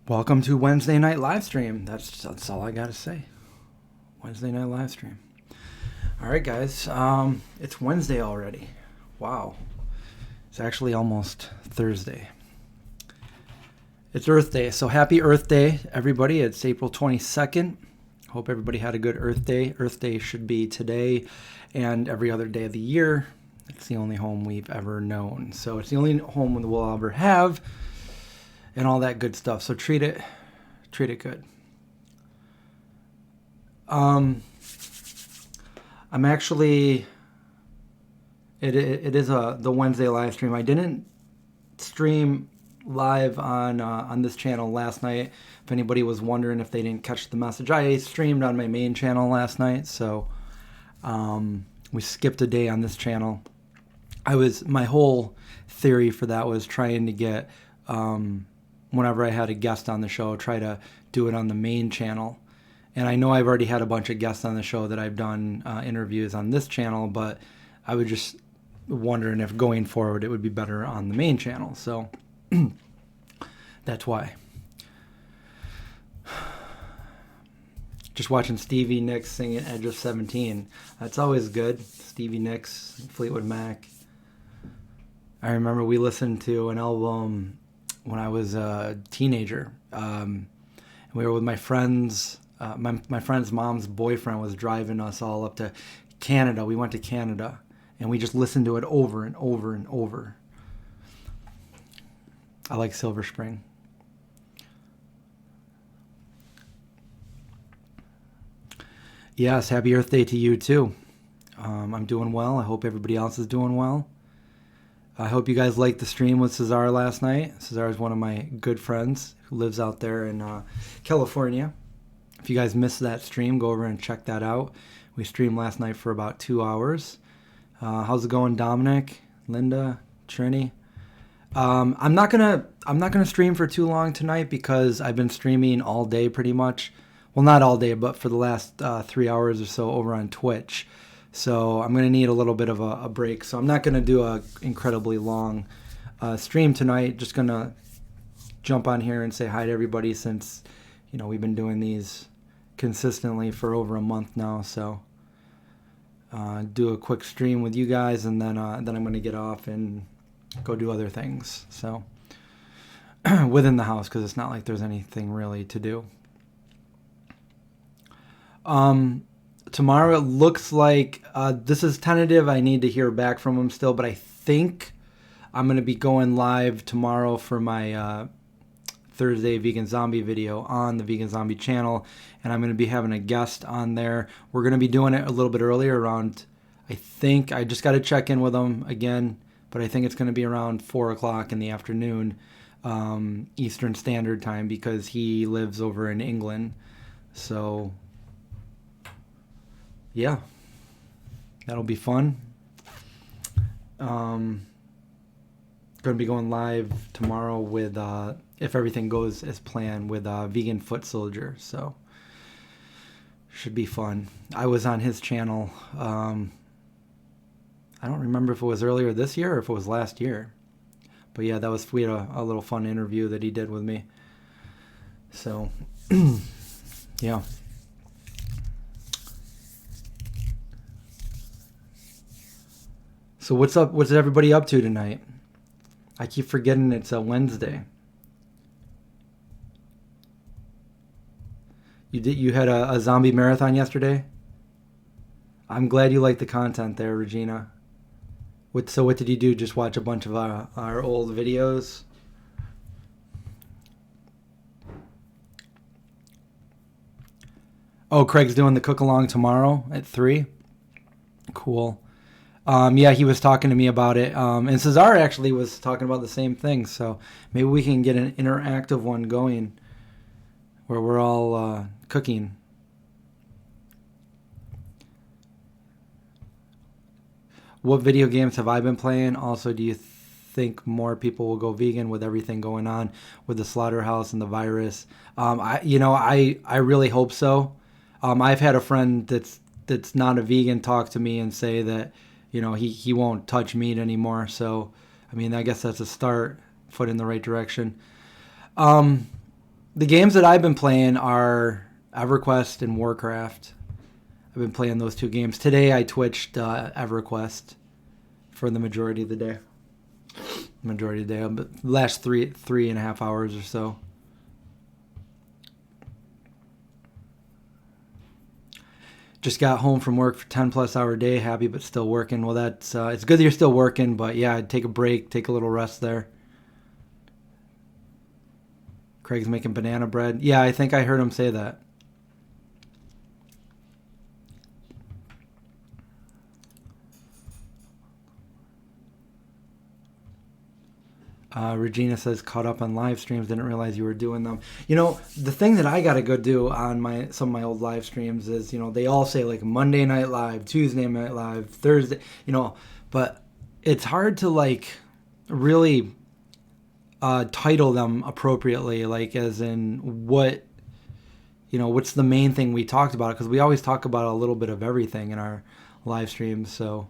Welcome to Wednesday night live stream. That's all I gotta say. Wednesday night live stream. All right, guys. It's Wednesday already. Wow. It's actually almost Thursday. It's Earth Day, so happy Earth Day, everybody. It's April 22nd. Hope everybody had a good Earth Day. Earth Day should be today and every other day of the year. It's the only home we've ever known. So it's the only home we'll ever have. And all that good stuff. So treat it good. I'm actually. It is the Wednesday live stream. I didn't stream live on this channel last night. If anybody was wondering if they didn't catch the message, I streamed on my main channel last night. So we skipped a day on this channel. My whole theory for that was trying to get. Whenever I had a guest on the show, try to do it on the main channel. And I know I've already had a bunch of guests on the show that I've done interviews on this channel, but I was just wondering if going forward it would be better on the main channel. So that's why. Just watching Stevie Nicks sing at Edge of 17. That's always good. Stevie Nicks, Fleetwood Mac. I remember we listened to an album when I was a teenager. We were with my friends. My friend's mom's boyfriend was driving us all up to Canada. We went to Canada, and we just listened to it over and over and over. I like Silver Spring. Yes, happy Earth Day to you, too. I'm doing well. I hope everybody else is doing well. I hope you guys liked the stream with Cesar last night. Cesar is one of my good friends who lives out there in California. If you guys missed that stream, go over and check that out. We streamed last night for about 2 hours. How's it going, Dominic, Linda, Trini? I'm not gonna stream for too long tonight because I've been streaming all day pretty much. Well, not all day, but for the last 3 hours or so over on Twitch. So I'm going to need a little bit of a break. So I'm not going to do an incredibly long stream tonight. Just going to jump on here and say hi to everybody since, we've been doing these consistently for over a month now. So do a quick stream with you guys, and then I'm going to get off and go do other things. So within the house, because it's not like there's anything really to do. Tomorrow it looks like this is tentative. I need to hear back from him still, but I think I'm going to be going live tomorrow for my Thursday Vegan Zombie video on the Vegan Zombie channel, and I'm going to be having a guest on there. We're going to be doing it a little bit earlier around, I just got to check in with him again, but I think it's going to be around 4 o'clock in the afternoon Eastern Standard Time because he lives over in England. So yeah, that'll be fun. Going to be going live tomorrow with, if everything goes as planned, with Vegan Foot Soldier. So should be fun. I was on his channel. I don't remember if it was earlier this year or if it was last year. But yeah, we had a little fun interview that he did with me. So yeah. So what's up? What's everybody up to tonight? I keep forgetting it's a Wednesday. You had a zombie marathon yesterday? I'm glad you liked the content there, Regina. What did you do? Just watch a bunch of our old videos? Oh, Craig's doing the cook along tomorrow at 3. Cool. Yeah, he was talking to me about it. And Cesar actually was talking about the same thing. So maybe we can get an interactive one going where we're all cooking. What video games have I been playing? Also, do you think more people will go vegan with everything going on with the slaughterhouse and the virus? I really hope so. I've had a friend that's not a vegan talk to me and say that, he won't touch meat anymore. So, I guess that's a start, foot in the right direction. The games that I've been playing are EverQuest and Warcraft. I've been playing those two games. Today I twitched EverQuest for the majority of the day. But the last 3.5 hours or so. Just got home from work for 10+ hour day. Happy but still working. Well, that's it's good that you're still working, but yeah, take a break, take a little rest there. Craig's making banana bread. Yeah, I think I heard him say that. Regina says, caught up on live streams, didn't realize you were doing them. You know, the thing that I got to go do on some of my old live streams is, you know, they all say like Monday Night Live, Tuesday Night Live, Thursday, you know, but it's hard to like really title them appropriately, like as in what, you know, what's the main thing we talked about, because we always talk about a little bit of everything in our live streams. So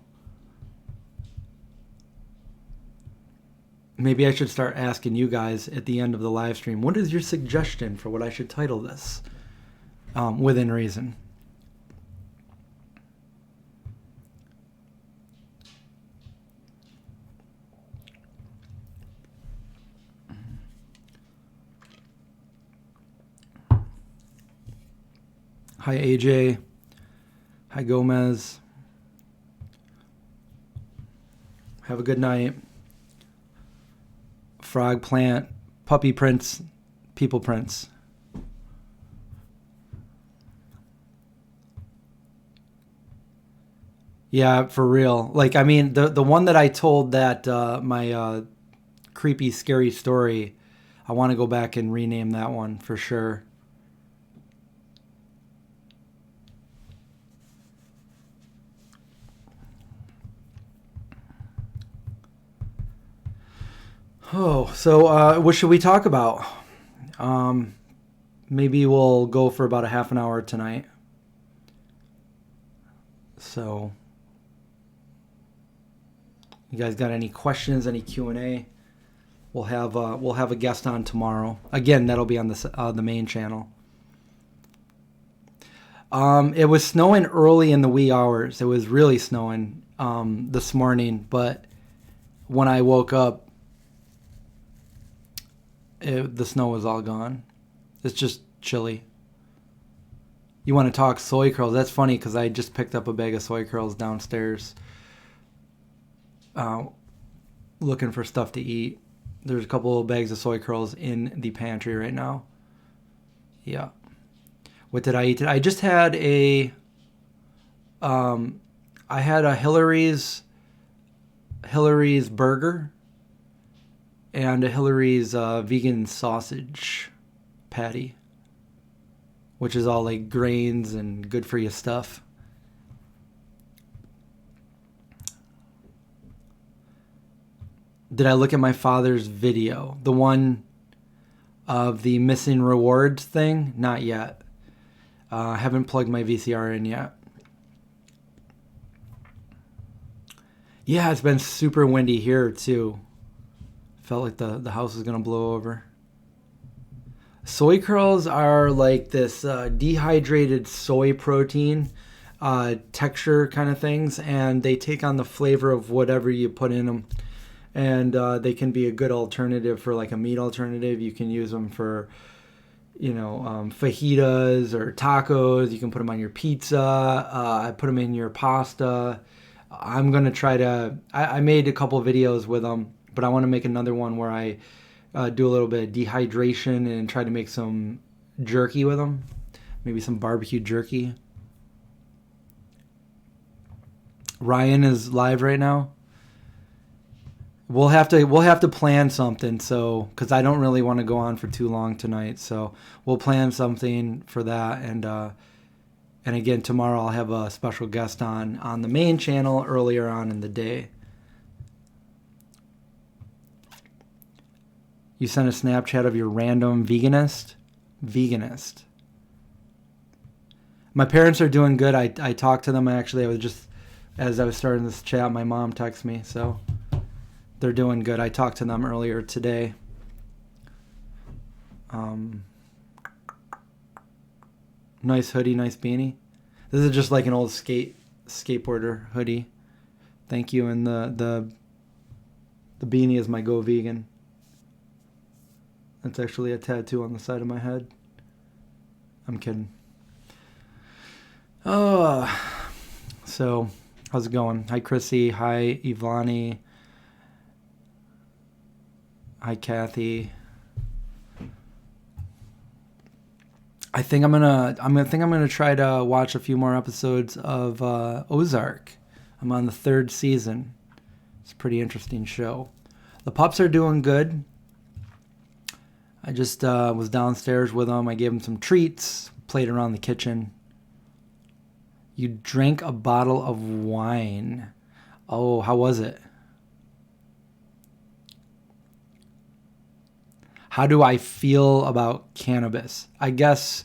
maybe I should start asking you guys at the end of the live stream, what is your suggestion for what I should title this, within reason. Hi, AJ. Hi, Gomez. Have a good night. Frog Plant, Puppy Prince, People Prince. Yeah, for real. Like, I mean, the one that I told that my creepy, scary story, I want to go back and rename that one for sure. Oh, so what should we talk about? Maybe we'll go for about a half an hour tonight. So, you guys got any questions? Any Q&A? We'll have a guest on tomorrow. Again, that'll be on the main channel. It was snowing early in the wee hours. It was really snowing this morning, but when I woke up, the snow was all gone. It's just chilly. You want to talk soy curls? That's funny because I just picked up a bag of soy curls downstairs. Looking for stuff to eat. There's a couple of bags of soy curls in the pantry right now. Yeah. What did I eat today? I just had I had a Hillary's burger and a Hillary's vegan sausage patty, which is all like grains and good for you stuff. Did I look at my father's video? The one of the missing rewards thing? Not yet. Haven't plugged my VCR in yet. Yeah, it's been super windy here too. Felt like the house was going to blow over. Soy curls are like this dehydrated soy protein texture kind of things, and they take on the flavor of whatever you put in them. And they can be a good alternative for like a meat alternative. You can use them for, you know, fajitas or tacos. You can put them on your pizza. I put them in your pasta. I'm going to try to... I made a couple of videos with them, but I want to make another one where I do a little bit of dehydration and try to make some jerky with them. Maybe some barbecue jerky. Ryan is live right now. We'll have to plan something, so because I don't really want to go on for too long tonight, so we'll plan something for that. And again, tomorrow I'll have a special guest on the main channel earlier on in the day. You sent a Snapchat of your random veganist. My parents are doing good. I talked to them actually. I was just, as I was starting this chat, my mom texted me, so they're doing good. I talked to them earlier today. Nice hoodie, nice beanie. This is just like an old skateboarder hoodie. Thank you. And the beanie is my Go Vegan. That's actually a tattoo on the side of my head. I'm kidding. Oh, so how's it going? Hi, Chrissy. Hi, Ivani. Hi, Kathy. I think I'm gonna try to watch a few more episodes of Ozark. I'm on the 3rd season. It's a pretty interesting show. The pups are doing good. I just was downstairs with them. I gave them some treats, played around the kitchen. You drank a bottle of wine. Oh, how was it? How do I feel about cannabis? I guess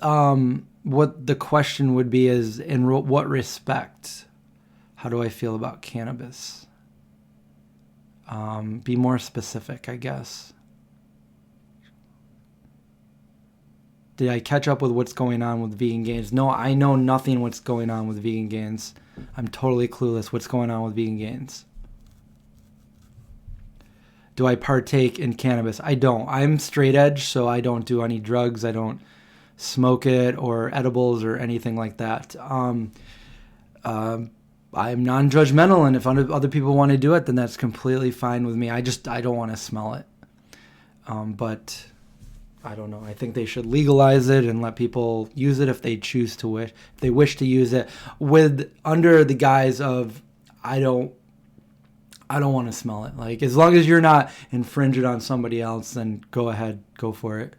what the question would be is, in what respect? How do I feel about cannabis? Be more specific, I guess. Did I catch up with what's going on with Vegan Gains? No, I know nothing what's going on with Vegan Gains. I'm totally clueless what's going on with Vegan Gains. Do I partake in cannabis? I don't. I'm straight edge, so I don't do any drugs. I don't smoke it or edibles or anything like that. I'm non-judgmental, and if other people want to do it, then that's completely fine with me. I don't want to smell it. But I don't know. I think they should legalize it and let people use it if they choose to if they wish to use it, with under the guise of I don't want to smell it. Like, as long as you're not infringing on somebody else, then go ahead, go for it.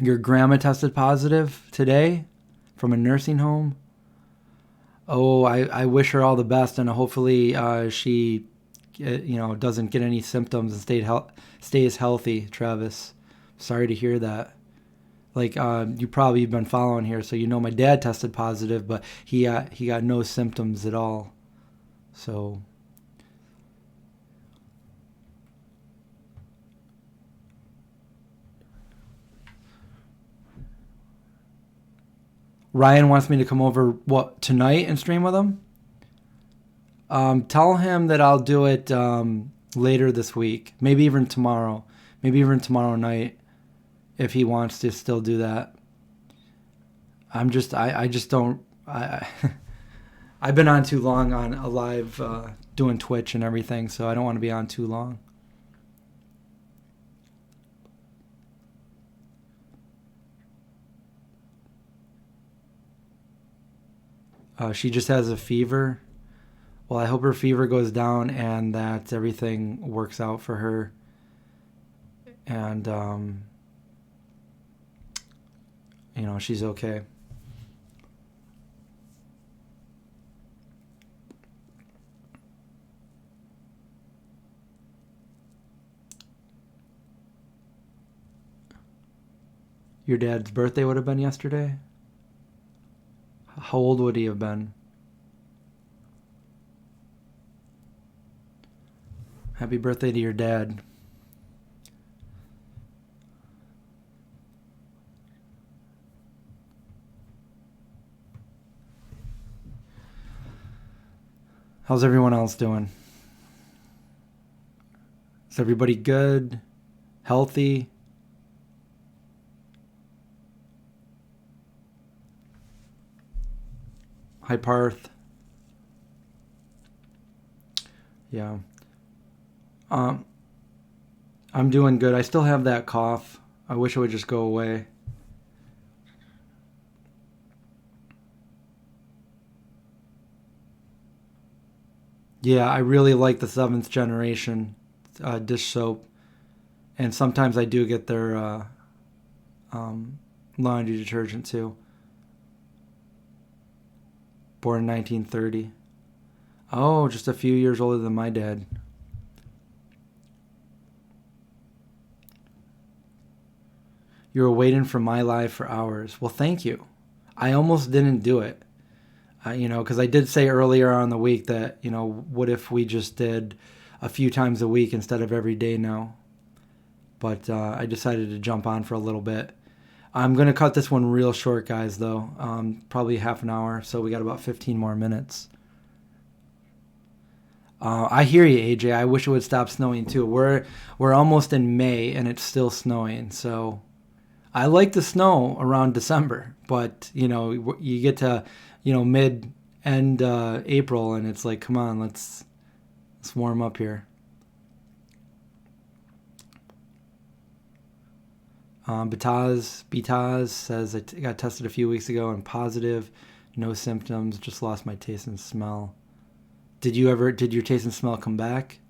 Your grandma tested positive today from a nursing home. Oh, I wish her all the best, and hopefully she doesn't get any symptoms and stays healthy, Travis. Sorry to hear that. Like, you probably been following here, so you know my dad tested positive, but he got no symptoms at all. So Ryan wants me to come over tonight and stream with him. Tell him that I'll do it later this week, maybe even tomorrow night, if he wants to still do that. I just don't. I've been on too long on a live doing Twitch and everything, so I don't want to be on too long. She just has a fever. Well, I hope her fever goes down and that everything works out for her. And, she's okay. Your dad's birthday would have been yesterday? How old would he have been? Happy birthday to your dad. How's everyone else doing? Is everybody good? Healthy? Hi, Parth. Yeah. I'm doing good. I still have that cough. I wish it would just go away. Yeah, I really like the 7th generation dish soap. And sometimes I do get their laundry detergent too. Born in 1930. Oh, just a few years older than my dad. You were waiting for my live for hours. Well, thank you. I almost didn't do it. Because I did say earlier on the week that, what if we just did a few times a week instead of every day now? but I decided to jump on for a little bit. I'm going to cut this one real short, guys, though. Probably half an hour, so we got about 15 more minutes. I hear you, AJ. I wish it would stop snowing, too. We're almost in May, and it's still snowing, so I like the snow around December, but, you get to, end April, and it's like, come on, let's warm up here. Bitaz says, I got tested a few weeks ago and positive, no symptoms, just lost my taste and smell. Did your taste and smell come back?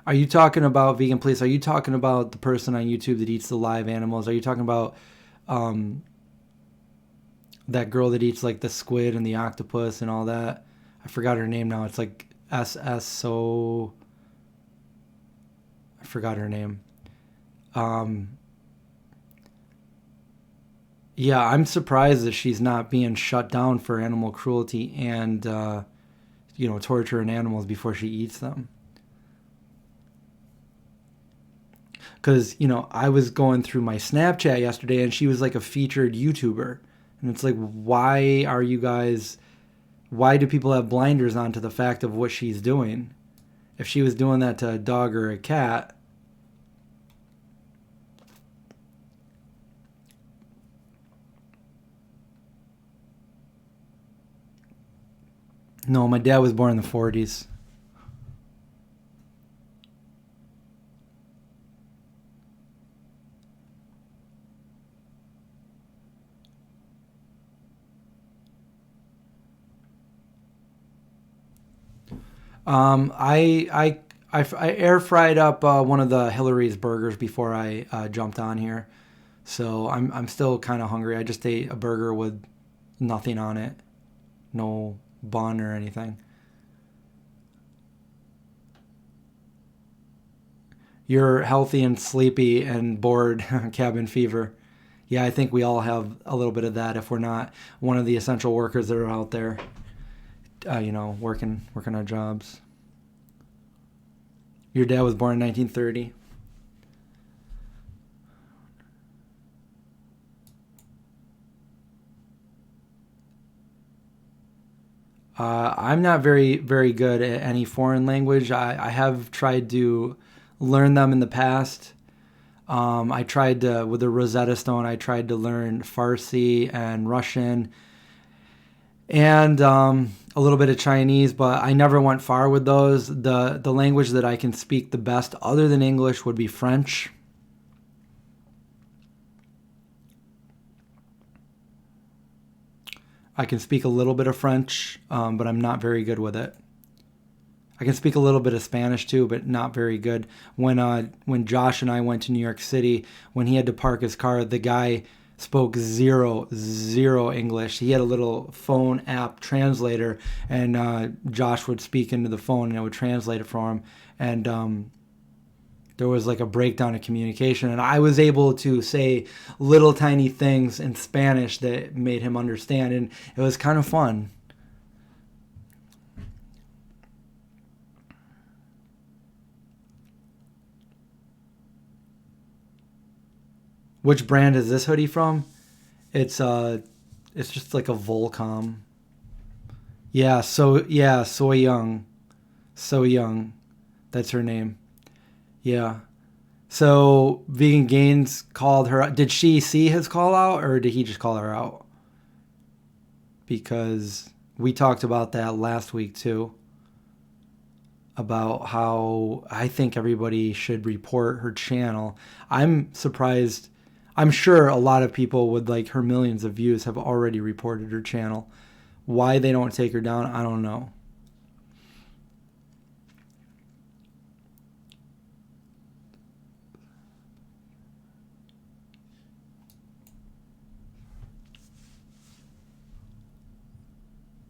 Are you talking about Vegan Police? Are you talking about the person on YouTube that eats the live animals? Are you talking about that girl that eats like the squid and the octopus and all that? I forgot her name now. It's like SSO. I forgot her name. Yeah, I'm surprised that she's not being shut down for animal cruelty and torturing animals before she eats them. Because, I was going through my Snapchat yesterday and she was like a featured YouTuber. And it's like, why do people have blinders on to the fact of what she's doing? If she was doing that to a dog or a cat. No, my dad was born in the 40s. I air fried up one of the Hillary's burgers before I jumped on here, so I'm still kind of hungry. I just ate a burger with nothing on it, no bun or anything. You're healthy and sleepy and bored, cabin fever. Yeah, I think we all have a little bit of that if we're not one of the essential workers that are out there. Working our jobs. Your dad was born in 1930. I'm not very, very good at any foreign language. I have tried to learn them in the past. I tried to, with the Rosetta Stone, I tried to learn Farsi and Russian and a little bit of Chinese, but I never went far with those. The language that I can speak the best other than English would be French. I can speak a little bit of French, but I'm not very good with it. I can speak a little bit of Spanish too, but not very good. When Josh and I went to New York City, when he had to park his car, the guy spoke zero English. He had a little phone app translator, and Josh would speak into the phone, and it would translate it for him. And there was like a breakdown of communication, and I was able to say little tiny things in Spanish that made him understand, and it was kind of fun. Which brand is this hoodie from? It's just like a Volcom. Soy Young. So Young. That's her name. Yeah. So Vegan Gains called her out. Did she see his call out or did he just call her out? Because we talked about that last week too. About how I think everybody should report her channel. I'm surprised. I'm sure a lot of people with like her millions of views have already reported her channel. Why they don't take her down, I don't know.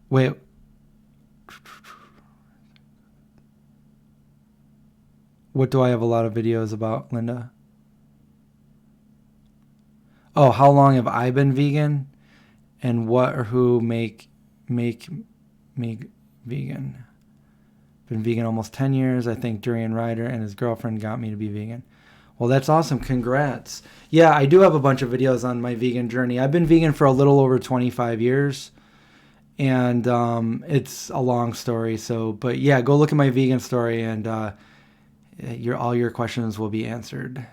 Wait. What do I have a lot of videos about, Linda? Oh, how long have I been vegan? And what or who make me vegan? Been vegan almost 10 years. I think Durian Ryder and his girlfriend got me to be vegan. Well, that's awesome. Congrats. Yeah, I do have a bunch of videos on my vegan journey. I've been vegan for a little over 25 years. And it's a long story. So, but yeah, go look at my vegan story, and all your questions will be answered.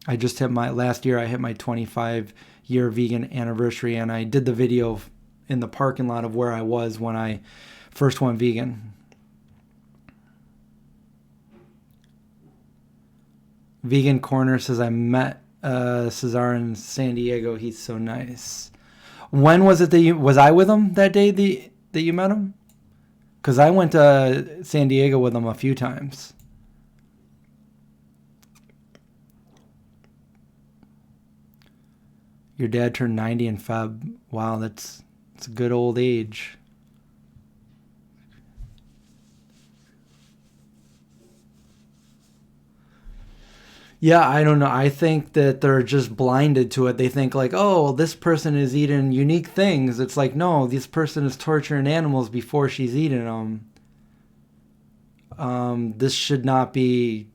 I just hit last year I hit my 25-year vegan anniversary, and I did the video in the parking lot of where I was when I first went vegan. Vegan Corner says, I met Cesar in San Diego. He's so nice. When was it that was I with him that day that you met him? Because I went to San Diego with him a few times. Your dad turned 90 in Feb. Wow, it's a good old age. Yeah, I don't know. I think that they're just blinded to it. They think like, oh, this person is eating unique things. It's like, no, this person is torturing animals before she's eating them. This should not be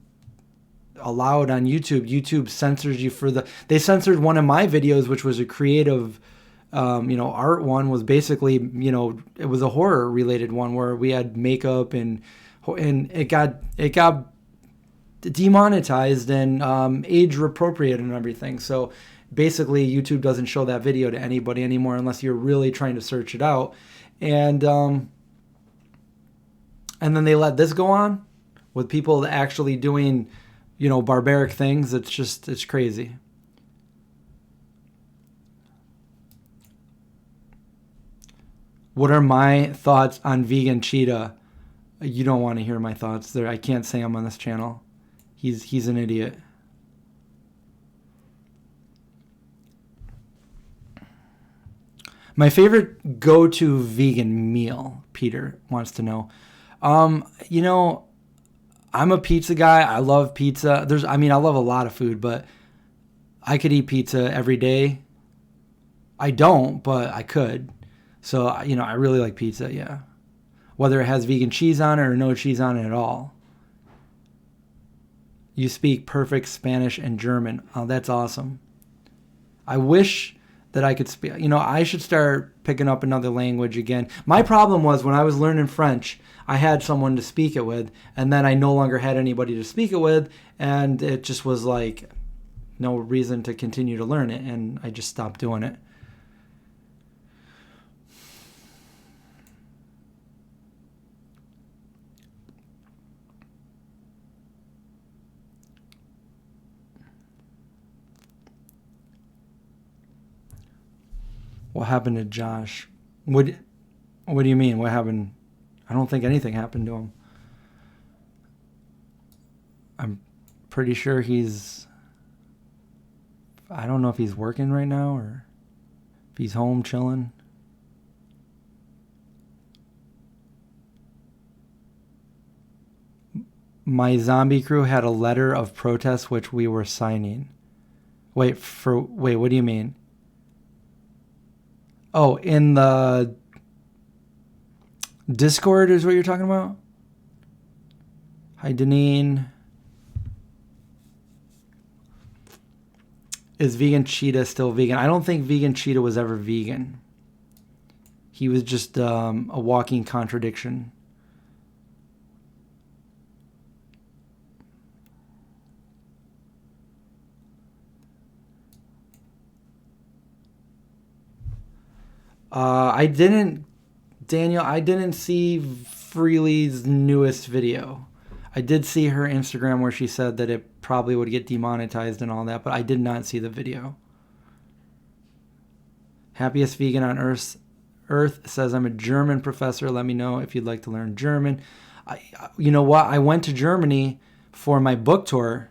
allowed on YouTube. YouTube censors you for they censored one of my videos, which was a creative, art one. Was basically, it was a horror related one where we had makeup and it got demonetized and age appropriate and everything. So basically YouTube doesn't show that video to anybody anymore unless you're really trying to search it out. And then they let this go on with people actually doing, barbaric things. It's crazy. What are my thoughts on vegan cheetah? You don't want to hear my thoughts there. I can't say I'm on this channel. He's an idiot. My favorite go-to vegan meal, Peter wants to know. I'm a pizza guy. I love pizza. I love a lot of food, but I could eat pizza every day. I don't, but I could. So, I really like pizza, yeah. Whether it has vegan cheese on it or no cheese on it at all. You speak perfect Spanish and German. Oh, that's awesome. I wish that I could speak. I should start picking up another language again. My problem was when I was learning French, I had someone to speak it with, and then I no longer had anybody to speak it with, and it just was like no reason to continue to learn it, and I just stopped doing it. What happened to Josh? What do you mean? What happened? I don't think anything happened to him. I'm pretty sure I don't know if he's working right now or if he's home chilling. My zombie crew had a letter of protest which we were signing. Wait, what do you mean? Oh, in the Discord is what you're talking about? Hi, Deneen. Is Vegan Cheetah still vegan? I don't think Vegan Cheetah was ever vegan. He was just a walking contradiction. I didn't see Freely's newest video. I did see her Instagram where she said that it probably would get demonetized and all that, but I did not see the video. Happiest vegan on Earth says, I'm a German professor. Let me know if you'd like to learn German. You know what? I went to Germany for my book tour.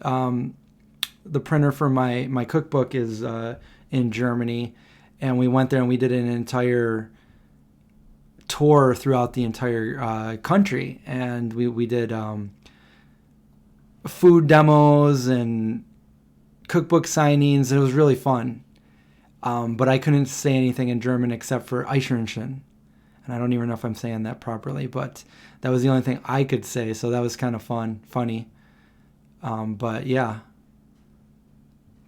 The printer for my cookbook is in Germany. And we went there and we did an entire tour throughout the entire country. And we did food demos and cookbook signings. It was really fun. But I couldn't say anything in German except for Eichhörnchen. And I don't even know if I'm saying that properly, but that was the only thing I could say. So that was kind of funny. But yeah,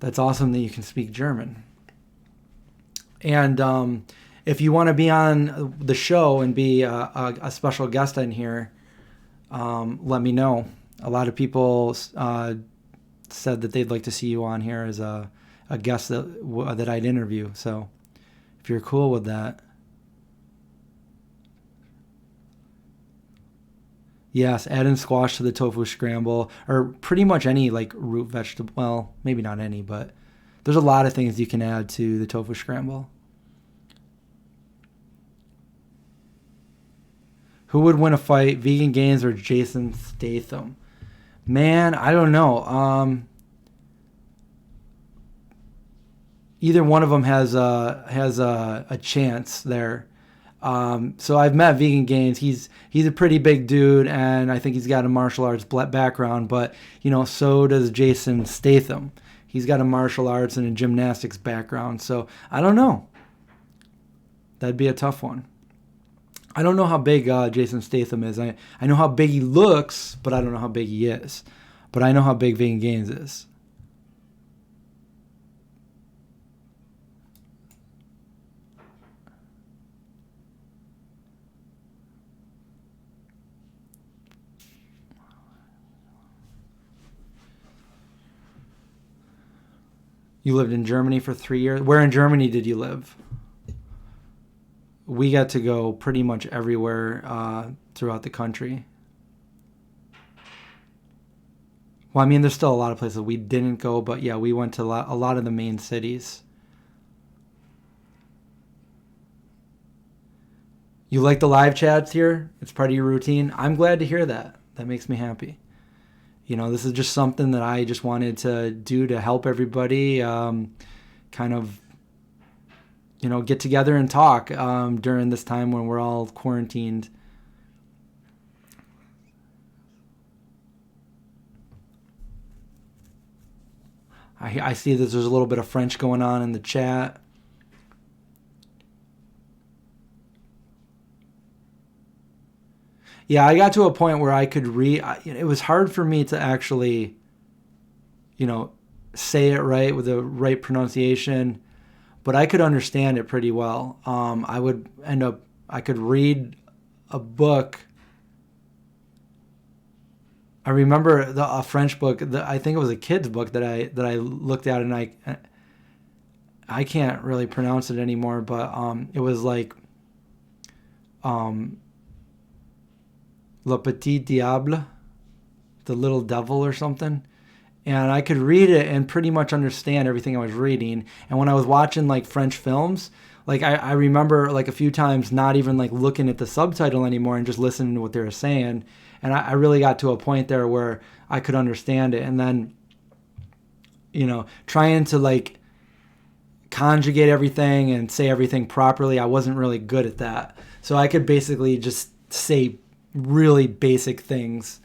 that's awesome that you can speak German. And if you want to be on the show and be a special guest in here, let me know. A lot of people said that they'd like to see you on here as a guest that I'd interview. So if you're cool with that. Yes, add in squash to the tofu scramble, or pretty much any like root vegetable. Well, maybe not any, but there's a lot of things you can add to the tofu scramble. Who would win a fight, Vegan Gains or Jason Statham? Man, I don't know. Either one of them has a chance there. So I've met Vegan Gains. He's a pretty big dude, and I think he's got a martial arts background. But so does Jason Statham. He's got a martial arts and a gymnastics background. So I don't know. That'd be a tough one. I don't know how big Jason Statham is. I know how big he looks, but I don't know how big he is. But I know how big Vegan Gains is. You lived in Germany for 3 years? Where in Germany did you live? We got to go pretty much everywhere throughout the country. Well, I mean, there's still a lot of places we didn't go, but yeah, we went to a lot of the main cities. You like the live chats here? It's part of your routine? I'm glad to hear that. That makes me happy. This is just something that I just wanted to do to help everybody kind of, get together and talk during this time when we're all quarantined. I see that there's a little bit of French going on in the chat. Yeah, I got to a point where I could read. It was hard for me to actually, say it right with the right pronunciation, but I could understand it pretty well. I could read a book. I remember a French book. I think it was a kid's book that I looked at, and I can't really pronounce it anymore, but it was like Le Petit Diable, the little devil or something. And I could read it and pretty much understand everything I was reading. And when I was watching like French films, like I remember like a few times not even like looking at the subtitle anymore and just listening to what they were saying. And I really got to a point there where I could understand it. And then, trying to like conjugate everything and say everything properly, I wasn't really good at that. So I could basically just say really basic things.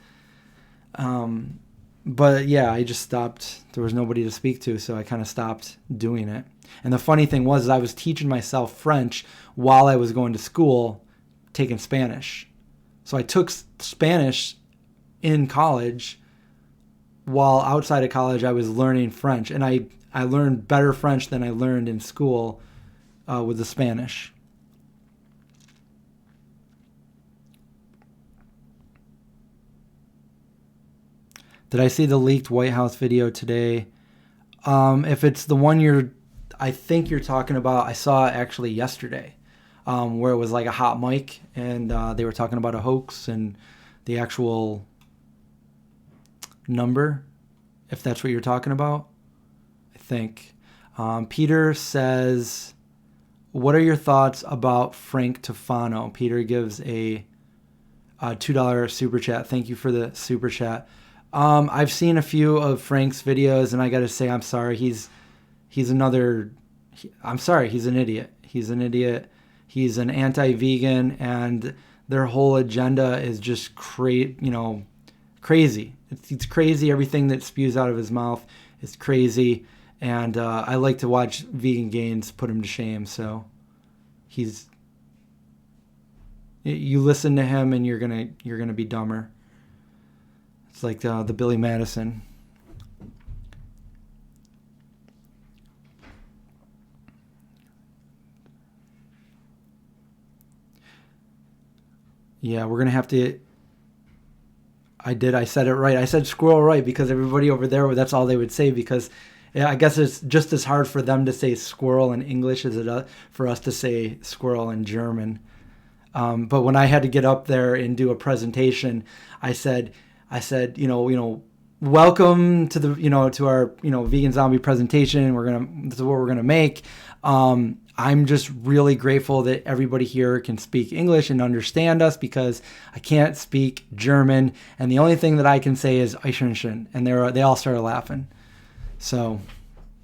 But yeah, I just stopped. There was nobody to speak to, so I kind of stopped doing it. And the funny thing was I was teaching myself French while I was going to school, taking Spanish. So I took Spanish in college, while outside of college I was learning French. And I learned better French than I learned in school with the Spanish. Did I see the leaked White House video today? If it's the one I think you're talking about, I saw it actually yesterday, where it was like a hot mic, and they were talking about a hoax and the actual number, if that's what you're talking about, I think. Peter says, what are your thoughts about Frank Tufano? Peter gives a $2 super chat. Thank you for the super chat. I've seen a few of Frank's videos, and I got to say, I'm sorry. He's an idiot. He's an idiot. He's an anti-vegan, and their whole agenda is just crazy. It's crazy. Everything that spews out of his mouth is crazy. And I like to watch vegan gains put him to shame. So you listen to him and you're gonna be dumber. It's like the Billy Madison. Yeah, we're gonna have to. I said it right. I said squirrel right because everybody over there, that's all they would say, because yeah, I guess it's just as hard for them to say squirrel in English as it is for us to say squirrel in German. But when I had to get up there and do a presentation, I said, welcome to to our, vegan zombie presentation. This is what we're gonna make. I'm just really grateful that everybody here can speak English and understand us, because I can't speak German, and the only thing that I can say is Eichhörnchen, and they all started laughing. So,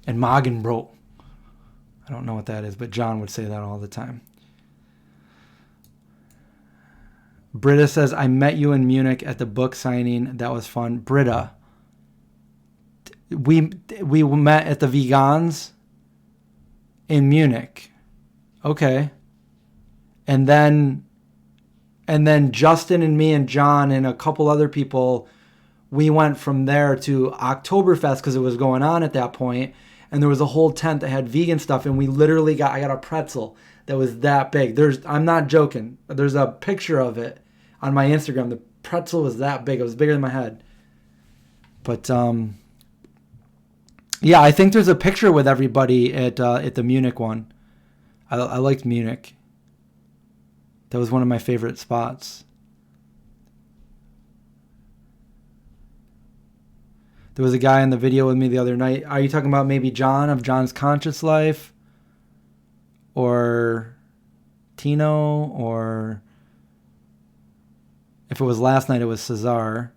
and Magenbrot. I don't know what that is, but John would say that all the time. Britta says, I met you in Munich at the book signing. That was fun. Britta, we met at the Vegans in Munich. Okay. And then Justin and me and John and a couple other people, we went from there to Oktoberfest because it was going on at that point, and there was a whole tent that had vegan stuff, and I got a pretzel that was that big. I'm not joking. There's a picture of it on my Instagram. The pretzel was that big. It was bigger than my head. But yeah, I think there's a picture with everybody at the Munich one. I liked Munich. That was one of my favorite spots. There was a guy in the video with me the other night. Are you talking about maybe John of John's Conscious Life? Or Tino? Or if it was last night, it was Cesar.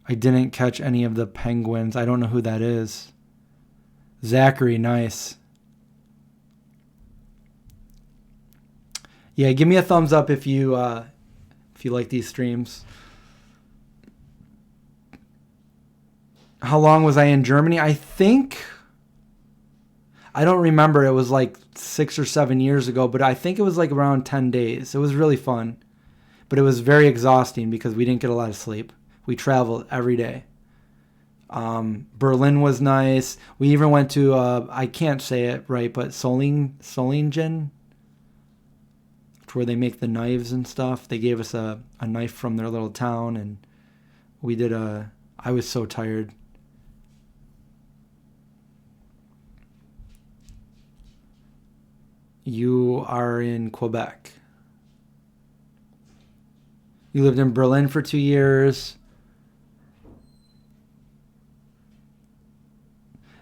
I didn't catch any of the Penguins. I don't know who that is. Zachary, nice. Yeah, give me a thumbs up if you like these streams. How long was I in Germany? I don't remember. It was like 6 or 7 years ago, but I think it was like around 10 days. It was really fun, but it was very exhausting because we didn't get a lot of sleep. We traveled every day. Berlin was nice. We even went to, I can't say it right, but Solingen, where they make the knives and stuff. They gave us a knife from their little town, and I was so tired. You are in Quebec. You lived in Berlin for 2 years.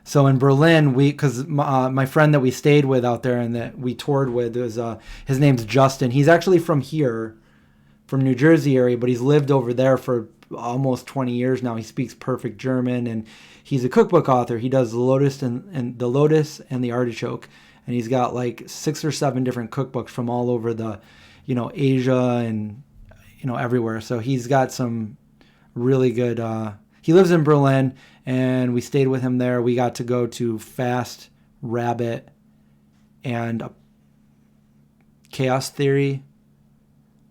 So in Berlin, because my friend that we stayed with out there and that we toured with, his name's Justin. He's actually from here, from New Jersey area, but he's lived over there for almost 20 years now. He speaks perfect German, and he's a cookbook author. He does the Lotus and the Artichoke, and he's got like 6 or 7 different cookbooks from all over the, Asia and everywhere. So he's got some really good. He lives in Berlin, and we stayed with him there. We got to go to Fast Rabbit and Chaos Theory,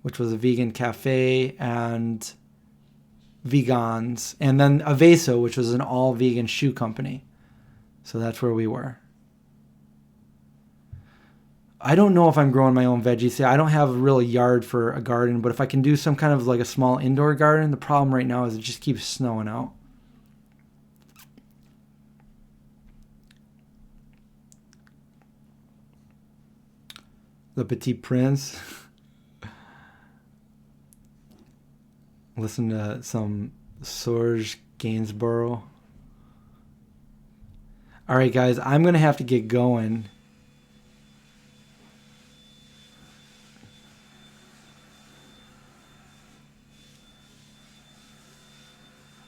which was a vegan cafe, and Vegans, and then Aveso, which was an all-vegan shoe company. So that's where we were. I don't know if I'm growing my own veggies. See, I don't have a real yard for a garden, but if I can do some kind of like a small indoor garden, the problem right now is it just keeps snowing out. The Petit Prince. Listen to some Serge Gainsborough. All right, guys, I'm going to have to get going.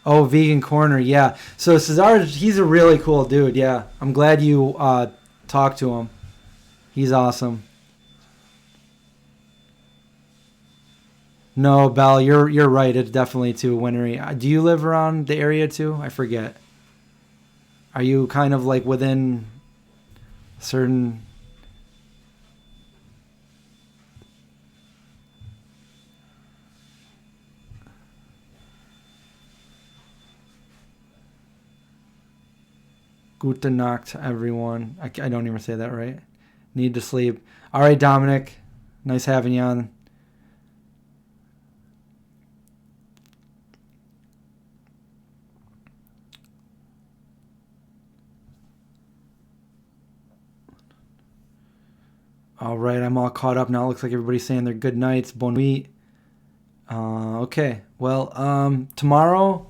Oh, Vegan Corner, yeah. So Cesar, he's a really cool dude, yeah. I'm glad you talked to him. He's awesome. No, Belle, you're right. It's definitely too wintry. Do you live around the area too? I forget. Are you kind of like within certain? Gute Nacht, everyone. I don't even say that right. Need to sleep. All right, Dominic. Nice having you on. All right, I'm all caught up now. Looks like everybody's saying their good nights. Bon nuit. Okay. Well, tomorrow,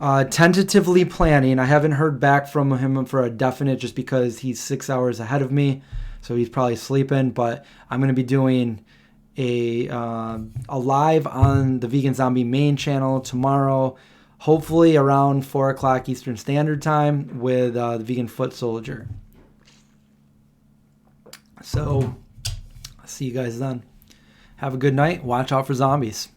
tentatively planning. I haven't heard back from him for a definite just because he's 6 hours ahead of me. So he's probably sleeping. But I'm going to be doing a live on the Vegan Zombie main channel tomorrow, hopefully around 4 o'clock Eastern Standard Time with the Vegan Foot Soldier. So, I'll see you guys then. Have a good night. Watch out for zombies.